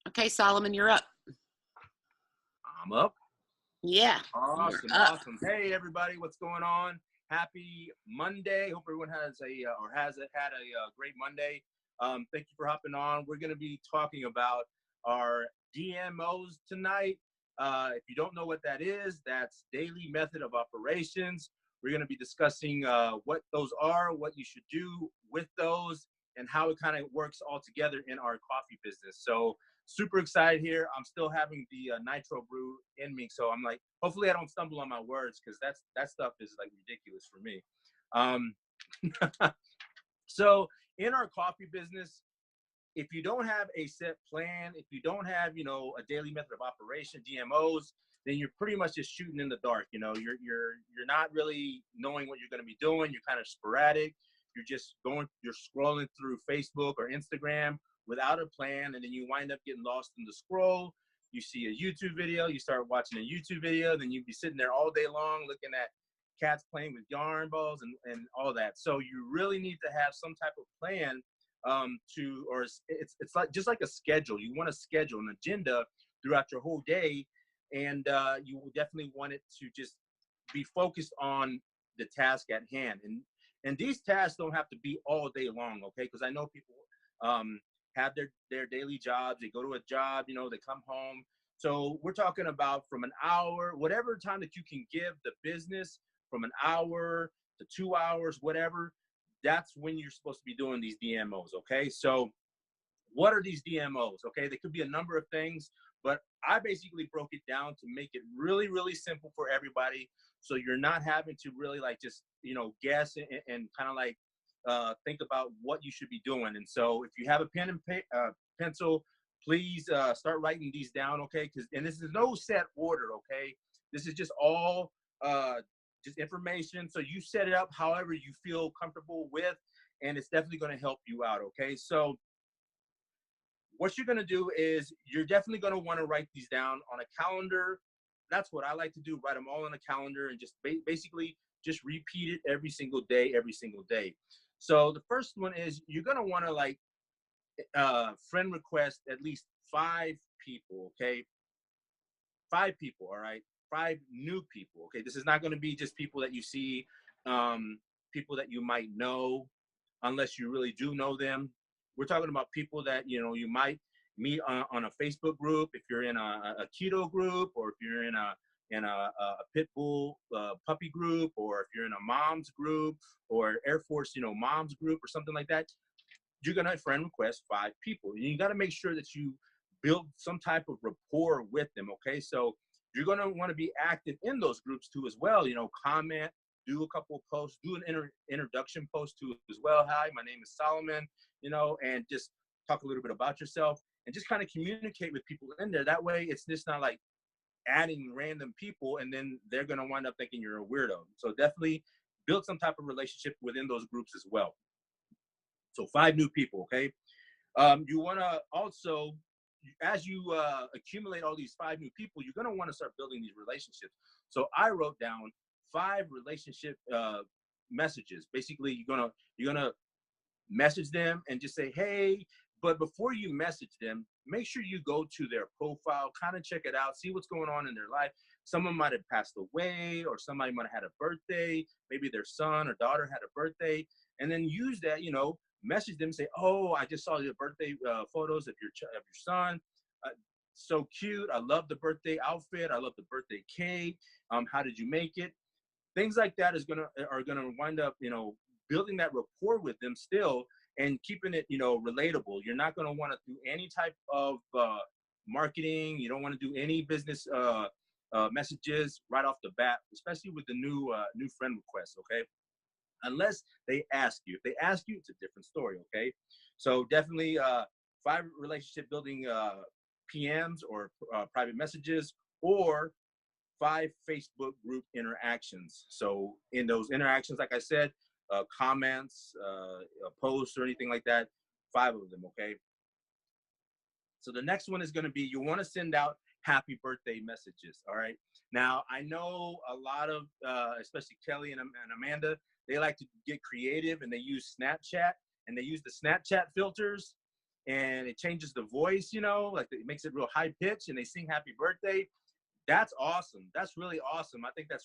Okay, Solomon, you're up. I'm up. Yeah. Awesome, awesome. Hey, everybody, what's going on? Happy Monday. Hope everyone has had a great Monday. Thank you for hopping on. We're going to be talking about our DMOs tonight. If you don't know what that is, that's daily method of operations. We're going to be discussing what those are, what you should do with those, and how it kind of works all together in our coffee business. So super excited here. I'm still having the nitro brew in me, so I'm like, hopefully I don't stumble on my words, because that stuff is like ridiculous for me. So in our coffee business, if you don't have a set plan, if you don't have, a daily method of operation, DMOs, then you're pretty much just shooting in the dark. You're not really knowing what you're going to be doing. You're kind of sporadic. You're scrolling through Facebook or Instagram without a plan, and then you wind up getting lost in the scroll. You see a YouTube video, you start watching a YouTube video, then you'd be sitting there all day long looking at cats playing with yarn balls and all that. So you really need to have some type of plan it's like just like a schedule. You want to schedule an agenda throughout your whole day, and you will definitely want it to just be focused on the task at hand. And these tasks don't have to be all day long, okay? Because I know people have their daily jobs. They go to a job, they come home. So we're talking about from an hour, whatever time that you can give the business, from an hour to 2 hours, whatever. That's when you're supposed to be doing these DMOs, okay? So what are these DMOs, okay? They could be a number of things, but I basically broke it down to make it really, really simple for everybody, so you're not having to really like just, guess and kind of like think about what you should be doing. And so if you have a pen and pencil, please start writing these down, okay? And this is no set order, okay? This is just all just information. So you set it up however you feel comfortable with, and it's definitely going to help you out, okay? So what you're going to do is you're definitely going to want to write these down on a calendar. That's what I like to do, write them all on a calendar and just basically just repeat it every single day. So the first one is you're going to want to like friend request at least 5 people, okay? 5 people, all right? 5 new people, okay? This is not going to be just people that you see, people that you might know, unless you really do know them. We're talking about people that, you might meet on a Facebook group, if you're in a keto group, or if you're in a pit bull puppy group, or if you're in a mom's group, or Air Force, mom's group, or something like that. You're going to friend request 5 people. And you got to make sure that you build some type of rapport with them, okay? So you're going to want to be active in those groups too as well. Comment, do a couple of posts, do an introduction post too as well. Hi, my name is Solomon, and just talk a little bit about yourself and just kind of communicate with people in there. That way it's just not like adding random people and then they're going to wind up thinking you're a weirdo. So definitely build some type of relationship within those groups as well. So 5 new people, okay? You want to also, as you accumulate all these 5 new people, you're going to want to start building these relationships. So I wrote down 5 relationship messages. Basically, you're gonna message them and just say, hey. But before you message them, make sure you go to their profile, kind of check it out, see what's going on in their life. Someone might have passed away, or somebody might have had a birthday. Maybe their son or daughter had a birthday, and then use that, message them, say, oh, I just saw your birthday photos of your son. So cute. I love the birthday outfit. I love the birthday cake. How did you make it? Things like that are gonna wind up, building that rapport with them still, and keeping it, relatable. You're not gonna want to do any type of marketing. You don't want to do any business messages right off the bat, especially with the new friend requests, okay? Unless they ask you. If they ask you, it's a different story, okay? So definitely 5 relationship building PMs or private messages, or 5 Facebook group interactions. So in those interactions, like I said, comments, posts, or anything like that, 5 of them, okay? So the next one is going to be, you want to send out happy birthday messages, all right? Now, I know a lot of, especially Kelly and Amanda, they like to get creative, and they use Snapchat, and they use the Snapchat filters. and it changes the voice, you know, like it makes it real high pitch, and they sing happy birthday. That's awesome. That's really awesome. I think that's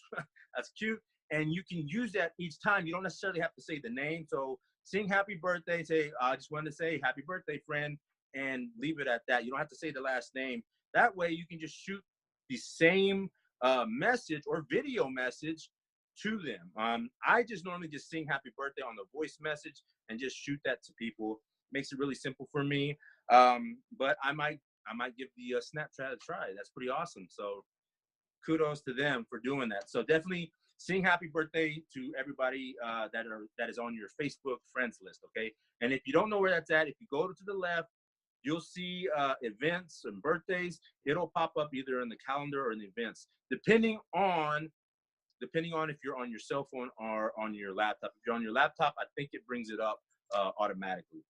that's cute. And you can use that each time. You don't necessarily have to say the name. So sing happy birthday, say, I just wanted to say happy birthday, friend, and leave it at that. You don't have to say the last name. That way you can just shoot the same message or video message to them. I just normally just sing happy birthday on the voice message and just shoot that to people. Makes it really simple for me. But I might give the Snapchat a try. That's pretty awesome. So kudos to them for doing that. So definitely sing happy birthday to everybody that is on your Facebook friends list. Okay, and if you don't know where that's at, if you go to the left, you'll see events and birthdays. It'll pop up either in the calendar or in the events, depending on if you're on your cell phone or on your laptop. If you're on your laptop, I think it brings it up automatically.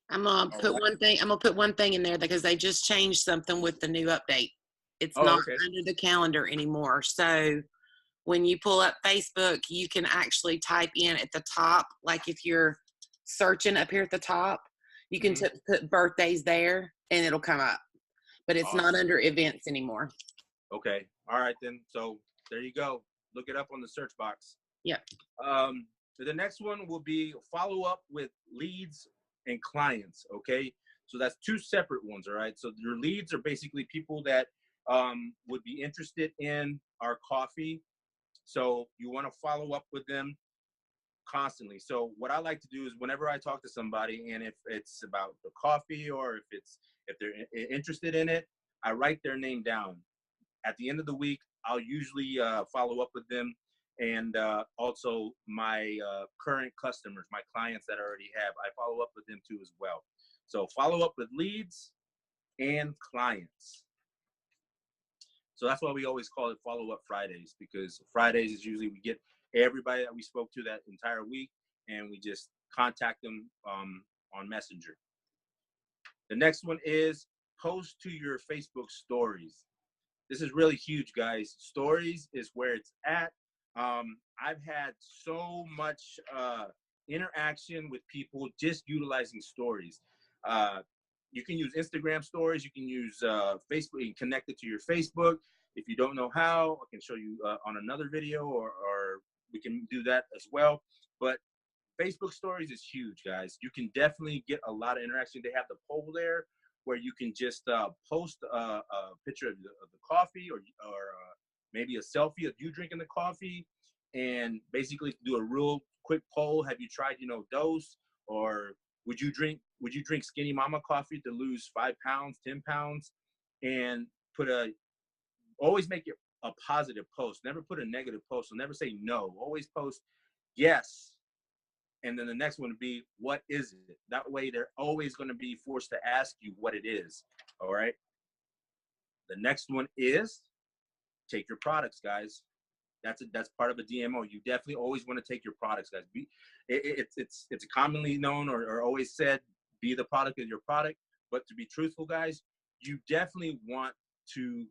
I'm gonna All put right. one thing. I'm gonna put one thing in there because they just changed something with the new update. It's Oh, not okay. under the calendar anymore. So when you pull up Facebook, you can actually type in at the top, like if you're searching up here at the top, you can Hmm. put birthdays there and it'll come up. But it's not Awesome. under events anymore. Okay. All right then. So there you go. Look it up on the search box. Yep. So the next one will be follow up with leads and clients. Okay. So that's two separate ones. All right. So your leads are basically people that would be interested in our coffee. So you want to follow up with them constantly. So what I like to do is whenever I talk to somebody, and if it's about the coffee or if they're interested in it, I write their name down. At the end of the week, I'll usually follow up with them, and also my current customers, my clients that I already have, I follow up with them too as well. So follow up with leads and clients. So that's why we always call it follow up Fridays, because Fridays is usually we get everybody that we spoke to that entire week, and we just contact them on Messenger. The next one is post to your Facebook stories. This is really huge, guys. Stories is where it's at. I've had so much interaction with people just utilizing stories. Uh, you can use Instagram stories. You can use Facebook. You can connect it to your Facebook. If you don't know how, I can show you on another video, or we can do that as well. But Facebook stories is huge, guys. You can definitely get a lot of interaction. They have the poll there where you can just post a picture of the coffee, or maybe a selfie of you drinking the coffee, and basically do a real quick poll. Have you tried, Dose, or would you drink Skinny Mama coffee to lose 5 pounds, 10 pounds, and always make it a positive post. Never put a negative post. So never say no. Always post yes, and then the next one would be, what is it? That way they're always going to be forced to ask you what it is. All right. The next one is take your products, guys. That's part of a DMO. You definitely always want to take your products, guys. It's commonly known or always said, be the product of your product. But to be truthful, guys, you definitely want to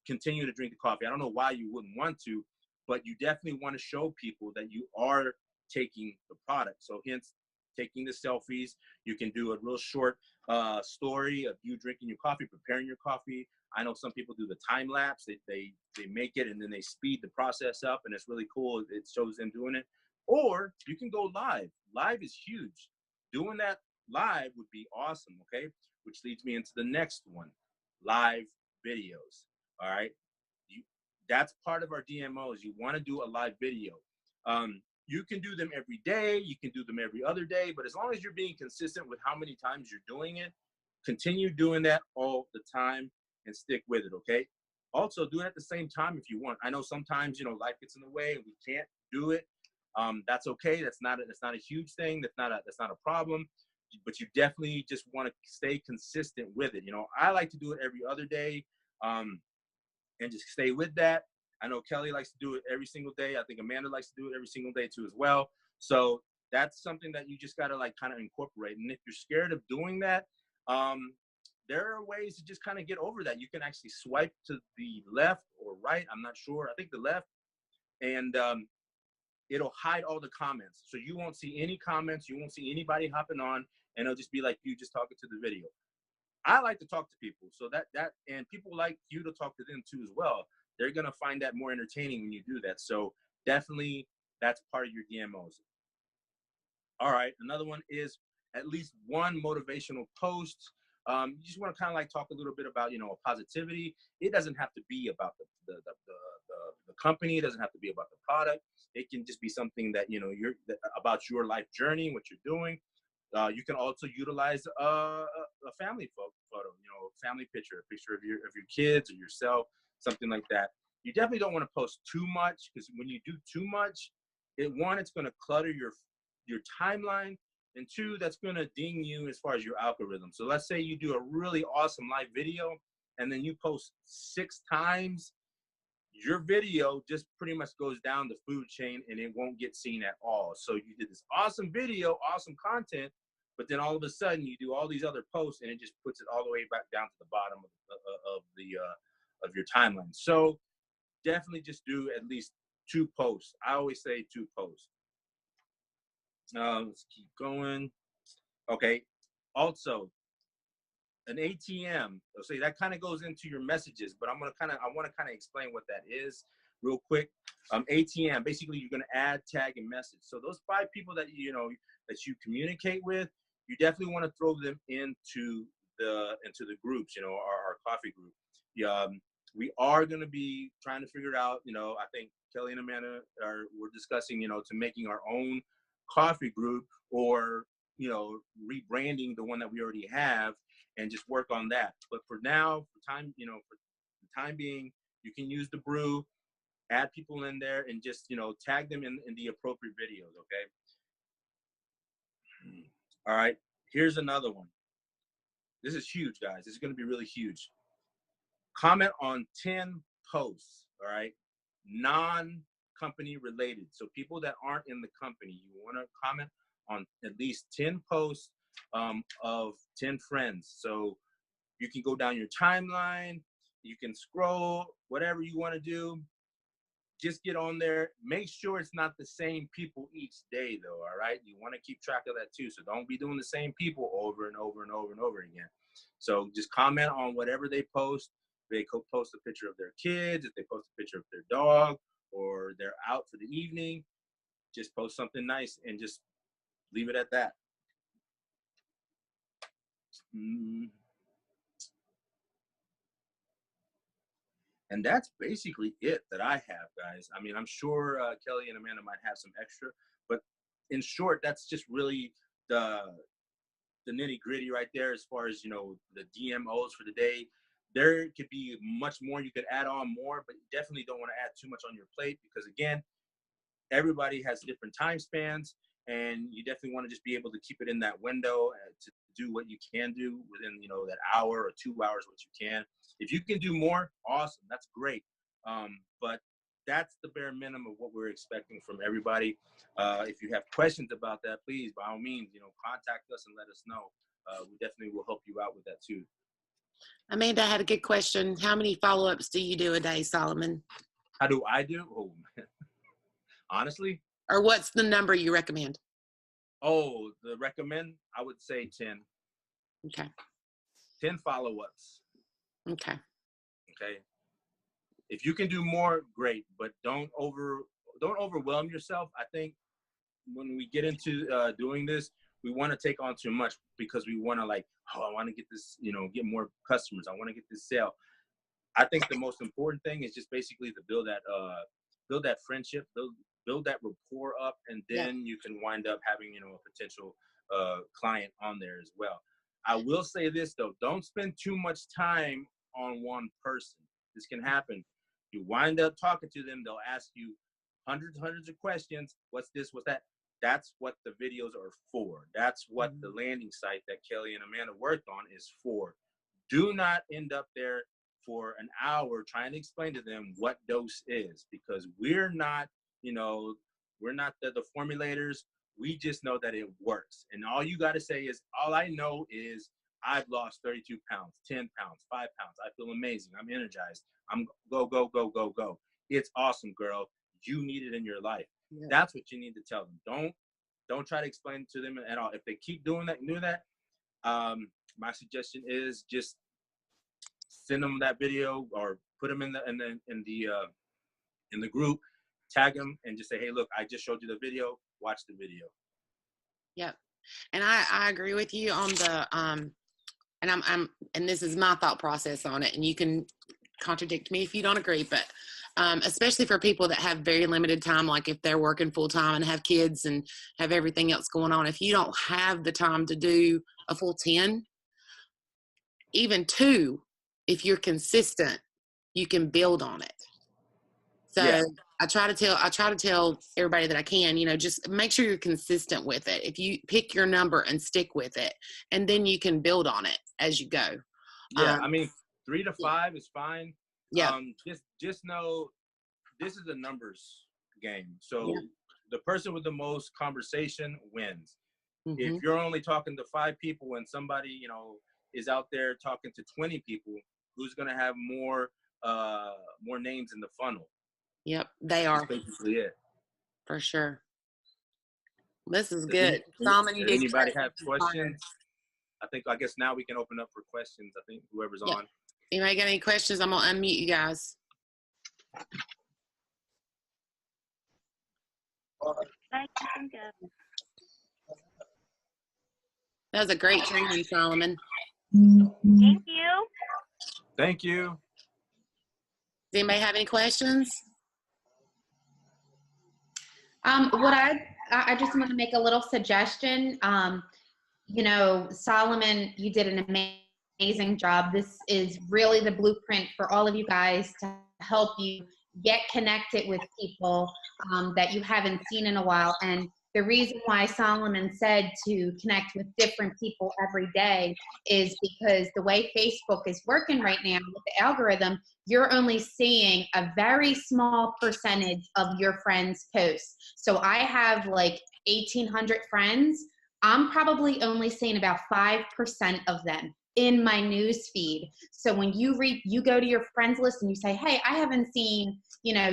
continue to drink the coffee. I don't know why you wouldn't want to, but you definitely want to show people that you are taking the product. So hence taking the selfies. You can do a real short story of you drinking your coffee, preparing your coffee. I know some people do the time lapse. They make it and then they speed the process up, and it's really cool. It shows them doing it. Or you can go live. Live is huge. Doing that live would be awesome. Okay, which leads me into the next one: live videos. All right, that's part of our DMOs. You want to do a live video. You can do them every day. You can do them every other day. But as long as you're being consistent with how many times you're doing it, continue doing that all the time and stick with it, okay? Also, do it at the same time if you want. I know sometimes, life gets in the way and we can't do it. That's okay. That's not a huge thing. That's not a problem. But you definitely just want to stay consistent with it. I like to do it every other day. And just stay with that. I know Kelly likes to do it every single day. I think Amanda likes to do it every single day too as well. So that's something that you just got to kind of incorporate. And if you're scared of doing that, there are ways to just kind of get over that. You can actually swipe to the left or right. I'm not sure. I think the left. And it'll hide all the comments. So you won't see any comments. You won't see anybody hopping on. and it'll just be like you just talking to the video. I like to talk to people, so and people like you to talk to them too as well. They're gonna find that more entertaining when you do that. So definitely, that's part of your DMOs. All right, another one is at least one motivational post. You just want to kind of like talk a little bit about, positivity. It doesn't have to be about the company. It doesn't have to be about the product. It can just be something that, about your life journey, what you're doing. You can also utilize a family photo, family picture, a picture of your kids or yourself, something like that. You definitely don't want to post too much, because when you do too much, it's going to clutter your timeline, and two, that's going to ding you as far as your algorithm. So let's say you do a really awesome live video and then you post 6 times, your video just pretty much goes down the food chain and it won't get seen at all. So you did this awesome video, awesome content, but then all of a sudden you do all these other posts and it just puts it all the way back down to the bottom of your timeline. So definitely just do at least 2 posts. I always say 2 posts. Let's keep going. Okay. Also, an ATM. So that kind of goes into your messages, but I want to kind of explain what that is real quick. ATM, basically you're going to add, tag, and message. So those 5 people that that you communicate with, you definitely want to throw them into the groups, our coffee group. We are going to be trying to figure out, I think Kelly and Amanda we're discussing, to making our own coffee group, or rebranding the one that we already have, and just work on that. But for now, for the time being, you can use the brew, add people in there, and just tag them in the appropriate videos. Okay. All right. Here's another one. This is huge, guys. This is going to be really huge. Comment on 10 posts. All right. Non-company related. So people that aren't in the company, you want to comment on at least 10 posts of 10 friends. So you can go down your timeline, you can scroll, whatever you want to do. Just get on there. Make sure it's not the same people each day, though. All right. You want to keep track of that too. So don't be doing the same people over and over and over and over again. So just comment on whatever they post. They post a picture of their kids, if they post a picture of their dog, or they're out for the evening, just post something nice and just leave it at that. And that's basically it that I have, guys. I mean, I'm sure Kelly and Amanda might have some extra, but in short, that's just really the nitty gritty right there, as far as, the DMOs for the day. There could be much more. You could add on more, but you definitely don't want to add too much on your plate, because again, everybody has different time spans, and you definitely want to just be able to keep it in that window to do what you can do within, that hour or 2 hours, what you can. If you can do more, awesome, that's great. But that's the bare minimum of what we're expecting from everybody. If you have questions about that, please, by all means, contact us and let us know. We definitely will help you out with that too. Amanda had a good question. How many follow-ups do you do a day, Solomon? How do I do? Oh, man. Honestly? Or what's the number you recommend? Oh, the recommend? I would say 10. Okay. 10 follow-ups. Okay. Okay. If you can do more, great, but don't overwhelm yourself. I think when we get into doing this, we want to take on too much, because we want to I want to get this, get more customers. I want to get this sale. I think the most important thing is just basically to build that friendship, build that rapport up, and then you can wind up having, a potential client on there as well. I will say this though, don't spend too much time on one person. This can happen. You wind up talking to them, they'll ask you hundreds of questions. What's this? What's that? That's what the videos are for. That's what the landing site that Kelly and Amanda worked on is for. Do not end up there for an hour trying to explain to them what dose is, because we're not the formulators. We just know that it works. And all you got to say is, all I know is I've lost 32 pounds, 10 pounds, 5 pounds. I feel amazing. I'm energized. I'm go, go, go, go, go. It's awesome, girl. You need it in your life. Yeah. That's what you need to tell them. Don't try to explain it to them at all. If they keep doing that, my suggestion is just send them that video or put them in the group, tag them, and just say, hey, look, I just showed you the video. Watch the video. Yep. And I agree with you on the and this is my thought process on it, and you can contradict me if you don't agree, but especially for people that have very limited time, like if they're working full time and have kids and have everything else going on, if you don't have the time to do a full 10, even 2, if you're consistent, you can build on it. So yeah. I try to tell everybody that I can, just make sure you're consistent with it. If you pick your number and stick with it, and then you can build on it as you go. Yeah, I mean, 3 to 5 is fine. Yeah. Just know this is a numbers game. So the person with the most conversation wins. Mm-hmm. If you're only talking to 5 people and somebody, is out there talking to 20 people, who's going to have more names in the funnel? Yep, they are. That's basically it. For sure. This is good. Solomon, does anybody have questions? I guess now we can open up for questions. I think whoever's on. Anybody got any questions? I'm going to unmute you guys. That was a great training, Solomon. Thank you. Thank you. Does anybody have any questions? I just want to make a little suggestion. Solomon, you did an amazing job. This is really the blueprint for all of you guys to help you get connected with people that you haven't seen in a while. And the reason why Solomon said to connect with different people every day is because the way Facebook is working right now with the algorithm, you're only seeing a very small percentage of your friends' posts. So I have like 1,800 friends. I'm probably only seeing about 5% of them in my news feed. So when you go to your friends list and you say, hey, I haven't seen,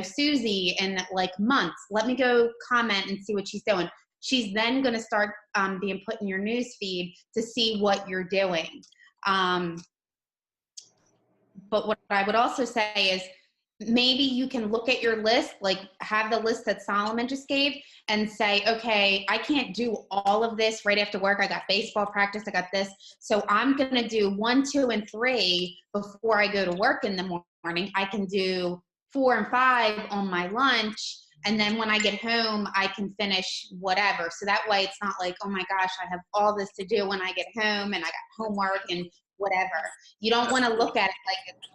Susie in like months. Let me go comment and see what she's doing. She's then going to start being put in your news feed to see what you're doing. But what I would also say is maybe you can look at your list, like have the list that Solomon just gave and say, okay, I can't do all of this right after work. I got baseball practice. I got this. So I'm going to do 1, 2, and 3 before I go to work in the morning. I can do 4 and 5 on my lunch. And then when I get home, I can finish whatever. So that way it's not like, oh my gosh, I have all this to do when I get home and I got homework and whatever. You don't want to look at it like it's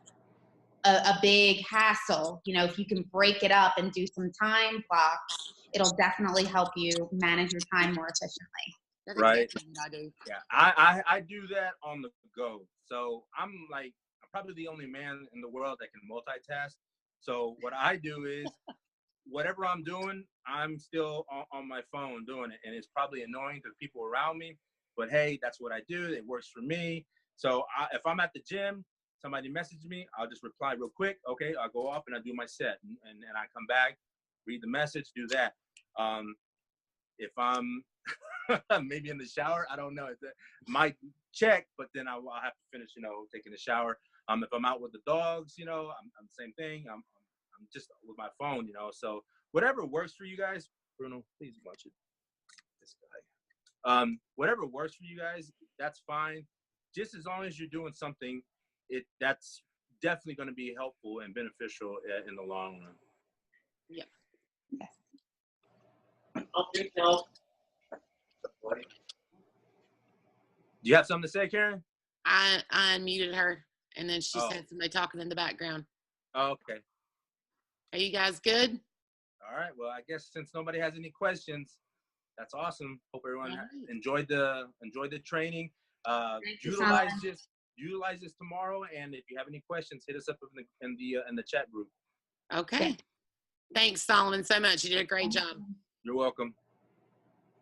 a big hassle. If you can break it up and do some time blocks, it'll definitely help you manage your time more efficiently. That's right. Exactly what I do. Yeah, I do that on the go. So I'm probably the only man in the world that can multitask. So what I do is whatever I'm doing, I'm still on my phone doing it. And it's probably annoying to people around me, but hey, that's what I do. It works for me. So if I'm at the gym, somebody messages me, I'll just reply real quick. Okay, I'll go off and I do my set. And I come back, read the message, do that. If I'm maybe in the shower, I don't know. Might check, but then I'll have to finish, taking a shower. If I'm out with the dogs, I'm the same thing. I'm just with my phone, So whatever works for you guys, Bruno, please watch it. This guy. Whatever works for you guys, that's fine. Just as long as you're doing something, that's definitely going to be helpful and beneficial in the long run. Yeah. Okay, do you have something to say, Karen? I unmuted her, and then she said somebody talking in the background. Oh, okay. Are you guys good? All right. Well, I guess since nobody has any questions, that's awesome. Hope everyone enjoyed the training. Utilize this tomorrow, and if you have any questions, hit us up in the chat group. Okay. Thanks, Solomon, so much. You did a great job. You're welcome.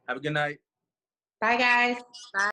Have a good night. Bye, guys. Bye.